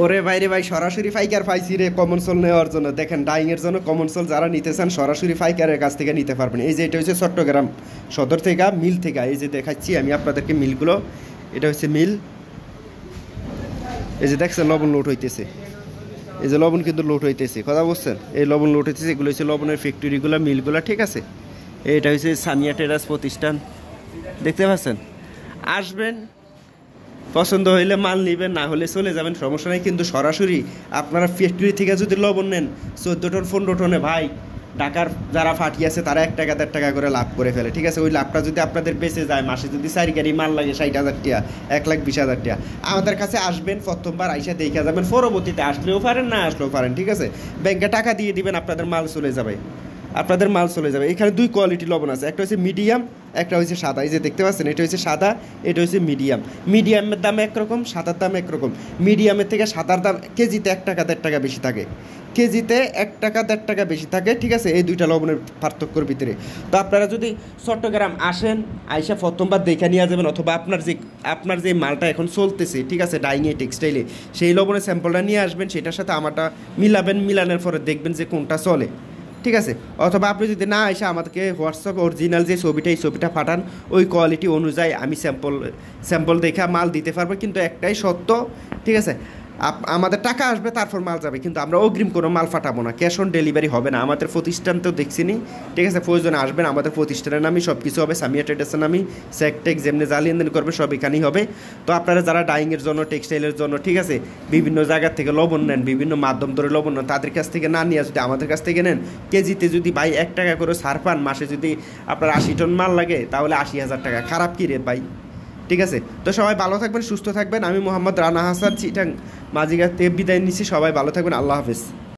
ওরে ভাই রে ভাই, সরাসরি ফাইকার পাইছি রে কমন সোল নেওয়ার জন্য। দেখেন, ডাইং এর জন্য কমন সোল যারা নিতে চান সরাসরি ফাইকারের কাছ থেকে নিতে পারবেন। এই যে এটা হচ্ছে চট্টগ্রাম সদর থেকে মিল থেকে, এই যে দেখাচ্ছি আমি আপনাদেরকে মিলগুলো। এটা হচ্ছে মিল, এই যে দেখছেন লবণ লোড হইতেছে, এই যে লবণ কিন্তু লোড হইতেছে, কথা বলছেন, এই লবণ লোড হইতেছে, এগুলো হচ্ছে লবণের ফ্যাক্টরিগুলো, মিলগুলো, ঠিক আছে। এইটা হচ্ছে সামিয়া টেরাস প্রতিষ্ঠান, দেখতে পাচ্ছেন। আসবেন, পছন্দ হইলে মাল নেবেন, না হলে চলে যাবেন, সমস্যা নেই। কিন্তু সরাসরি আপনারা ফ্যাক্টরি থেকে যদি লবণ নেন 14 টন 15 টনে, ভাই ঢাকার যারা ফাটি আছে তারা 1 টাকা 1.5 টাকা করে লাভ করে ফেলে, ঠিক আছে। ওই লাভটা যদি আপনাদের বেঁচে যায়, মাসে যদি 4 গাড়ি মাল লাগে 60,000 টাকা, 1,20,000 টাকা, আমাদের কাছে আসবেন, প্রথমবার আইসা দেখে যাবেন, পরবর্তীতে আসলেও পারেন, না আসলেও পারেন, ঠিক আছে। ব্যাংকে টাকা দিয়ে দিবেন, আপনাদের মাল চলে যাবে, আপনাদের মাল চলে যাবে। এখানে 2 কোয়ালিটি লবণ আছে, একটা হচ্ছে মিডিয়াম, একটা হচ্ছে সাদা। এই যে দেখতে পাচ্ছেন, এটা হচ্ছে সাদা, এটা হচ্ছে মিডিয়াম। মিডিয়ামের দাম একরকম, সাদার দাম একরকম। মিডিয়ামের থেকে সাদার দাম কেজিতে 1 টাকা 1.5 টাকা বেশি থাকে, কেজিতে 1 টাকা 1.5 টাকা বেশি থাকে, ঠিক আছে, এই দুইটা লবণের পার্থক্যর ভিতরে। তো আপনারা যদি চট্টগ্রাম আসেন, আইসা প্রথমবার দেখে নিয়ে যাবেন, অথবা আপনার যে মালটা এখন চলতেছে, ঠিক আছে, ডাইংয়ে টেক্সটাইলে, সেই লবণের স্যাম্পলটা নিয়ে আসবেন, সেটার সাথে আমারটা মিলাবেন, মিলানোর পরে দেখবেন যে কোনটা চলে, ঠিক আছে। অথবা আপনি যদি না এসে আমাদেরকে হোয়াটসঅ্যাপ অরিজিনাল যে ছবিটা, এই ছবিটা পাঠান, ওই কোয়ালিটি অনুযায়ী আমি স্যাম্পল দেখে মাল দিতে পারবো। কিন্তু একটাই সত্য, ঠিক আছে, আমাদের টাকা আসবে, তারপর মাল যাবে, কিন্তু আমরা অগ্রিম কোনো মাল ফাটাবো না, ক্যাশ অন ডেলিভারি হবে না। আমাদের প্রতিষ্ঠান তো দেখছিনি, ঠিক আছে, প্রয়োজনে আসবেন, আমাদের প্রতিষ্ঠানের নামই সব কিছু হবে, সামিয়া ট্রেডার্সের নামই, সেকটেক যেমনি যা লেনদেন করবে সব এখানেই হবে। তো আপনারা যারা ডাইংয়ের জন্য, টেক্সটাইলের জন্য, ঠিক আছে, বিভিন্ন জায়গার থেকে লবণ নেন, বিভিন্ন মাধ্যম ধরে লবণ নেন, তাদের কাছ থেকে না নিয়ে যদি আমাদের কাছ থেকে নেন, কেজিতে যদি ভাই 1 টাকা করে ছাড় পান, মাসে যদি আপনার 80 টন মাল লাগে, তাহলে 80,000 টাকা, খারাপ কি রে ভাই, ঠিক আছে। তো সবাই ভালো থাকবেন, সুস্থ থাকবেন। আমি মোহাম্মদ রানা হাসান, চিটাং মাঝিঘাট থেকে বিদায় নিচ্ছি। সবাই ভালো থাকবেন, আল্লাহ হাফেজ।